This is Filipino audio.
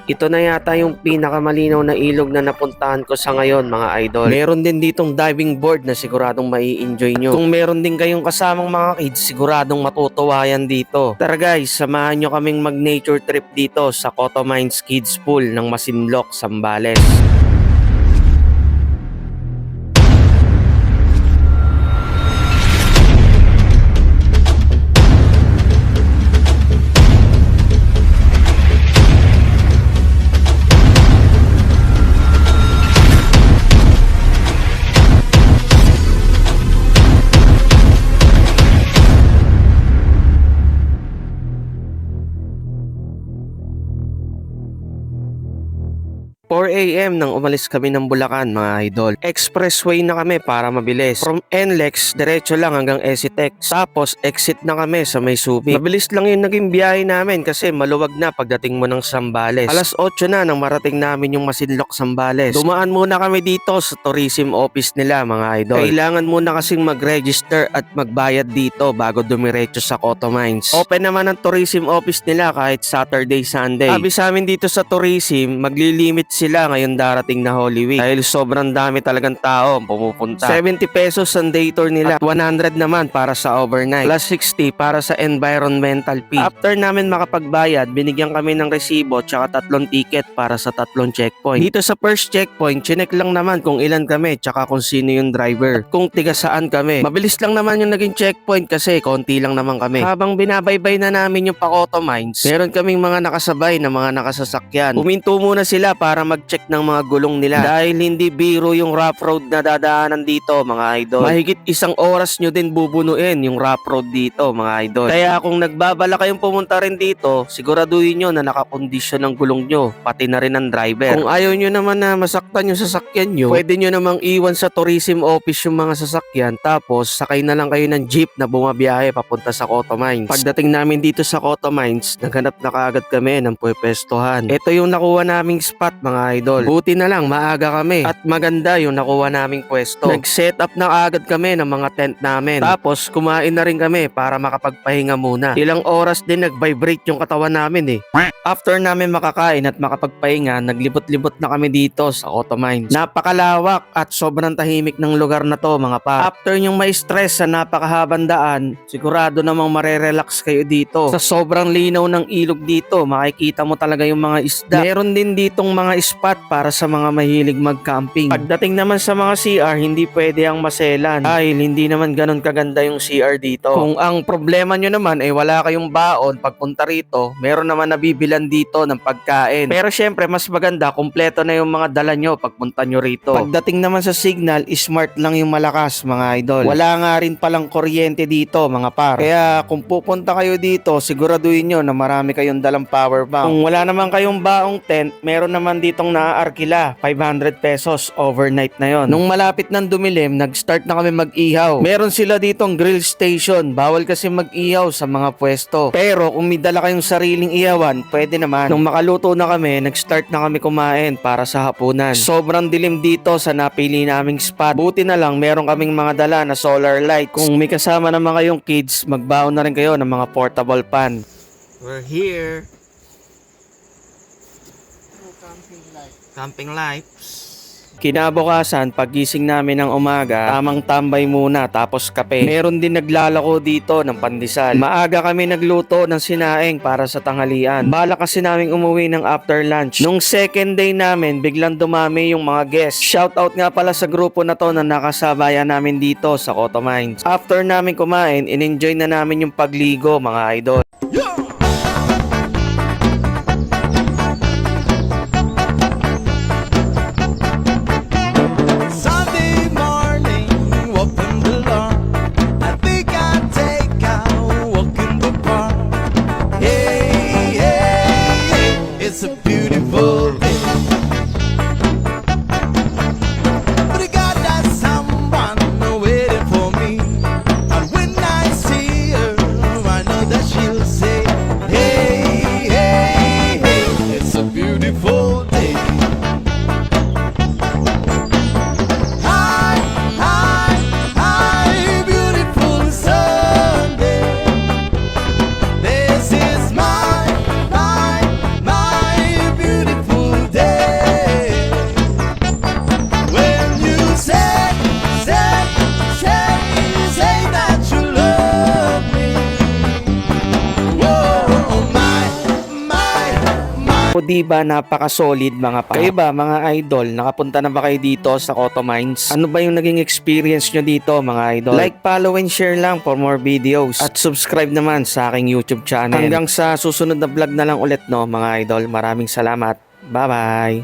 Ito na yata yung pinakamalinaw na ilog na napuntahan ko sa ngayon mga idol. Meron din ditong diving board na siguradong mai-enjoy nyo. Kung meron din kayong kasamang mga kids, siguradong matutuwa yan dito. Tara guys, samahan nyo kaming mag-nature trip dito sa Cotomines Kids Pool ng Masinloc, Zambales. 4 AM nang umalis kami ng Bulacan mga idol. Expressway na kami para mabilis. From NLEX, diretso lang hanggang Exitex. Tapos exit na kami sa May Subic. Mabilis lang yung naging biyahe namin kasi maluwag na pagdating mo ng Zambales. Alas 8 na nang marating namin yung Masinloc, Zambales. Dumaan muna kami dito sa tourism office nila mga idol. Kailangan muna kasing mag-register at magbayad dito bago dumiretso sa Cotomines. Open naman ang tourism office nila kahit Saturday, Sunday. Sabi sa amin dito sa tourism, maglilimit sila ngayon darating na Holy Week dahil sobrang dami talagang tao pumupunta. 70 pesos ang day tour nila at 100 naman para sa overnight plus 60 para sa environmental fee. After namin makapagbayad, binigyan kami ng resibo tsaka 3 ticket para sa 3 checkpoint. Dito sa first checkpoint, chinek lang naman kung ilan kami tsaka kung sino yung driver at kung tiga saan kami. Mabilis lang naman yung naging checkpoint kasi konti lang naman kami. Habang binabaybay na namin yung Cotomines, meron kaming mga nakasabay na mga nakasasakyan. Huminto muna sila para mag-check ng mga gulong nila dahil hindi biro yung rough road na dadaanan dito mga idol. Mahigit 1 oras nyo din bubunuin yung rough road dito mga idol. Kaya kung nagbabala kayong pumunta rin dito, siguraduhin nyo na nakakondisyon ng gulong nyo, pati na rin ang driver. Kung ayaw nyo naman na masaktan yung sasakyan nyo, pwede nyo namang iwan sa tourism office yung mga sasakyan tapos sakay na lang kayo ng jeep na bumabiyahe papunta sa Cotomines. Pagdating namin dito sa Cotomines, naghanap na kaagad kami ng pwepestuhan. Ito yung nakuha naming spot mga idol. Buti na lang maaga kami at maganda yung nakuha naming pwesto. Nag-set up na agad kami ng mga tent namin. Tapos kumain na rin kami para makapagpahinga muna. Ilang oras din nag-vibrate yung katawan namin eh. After namin makakain at makapagpahinga, naglibot-libot na kami dito sa Cotomines. Napakalawak at sobrang tahimik ng lugar na to mga pa. After yung may stress sa napakahabang daan, sigurado namang marerelax kayo dito. Sa sobrang linaw ng ilog dito, makikita mo talaga yung mga isda. Meron din ditong mga spot para sa mga mahilig mag-camping. Pagdating naman sa mga CR, hindi pwede ang maselan dahil hindi naman ganun kaganda yung CR dito. Kung ang problema nyo naman ay wala kayong baon pagpunta rito, meron naman nabibilan dito ng pagkain. Pero syempre mas maganda kumpleto na yung mga dala nyo pagpunta nyo rito. Pagdating naman sa signal, smart lang yung malakas mga idol. Wala nga rin palang kuryente dito mga par. Kaya kung pupunta kayo dito, siguraduhin nyo na marami kayong dalang power bank. Kung wala naman kayong baong tent, meron naman ditong naaarkila, 500 pesos overnight na yon. Nung malapit ng dumilim, nag-start na kami mag-ihaw. Meron sila ditong grill station, bawal kasi mag-ihaw sa mga pwesto. Pero kung may dala kayong sariling ihawan, pwede naman. Nung makaluto na kami, nag-start na kami kumain para sa hapunan. Sobrang dilim dito sa napili naming spot. Buti na lang meron kaming mga dala na solar light. Kung may kasama naman kayong kids, magbaon na rin kayo ng mga portable pan. We're here. Camping lights. Kinabukasan, pagising namin ng umaga, tamang tambay muna tapos kape. Meron din naglalako dito ng pandesal. Maaga kami nagluto ng sinaing para sa tanghalian. Bala kasi naming umuwi ng after lunch. Nung second day namin, biglang dumami yung mga guests. Shoutout nga pala sa grupo na to na nakasabayan namin dito sa Cotomines. After namin kumain, in-enjoy na namin yung pagligo mga idol. It's a beautiful day. But I got that someone waiting for me. And when I see her, I know that she'll say, hey, hey, hey, it's a beautiful day. Hi, hi, hi, beautiful Sunday. This is my beautiful Di ba napaka-solid mga pa? Kayo ba mga idol, nakapunta na ba kayo dito sa Cotto Mines? Ano ba yung naging experience nyo dito mga idol? Like, follow, and share lang for more videos. At subscribe naman sa aking YouTube channel. Hanggang sa susunod na vlog na lang ulit no mga idol. Maraming salamat. Bye-bye!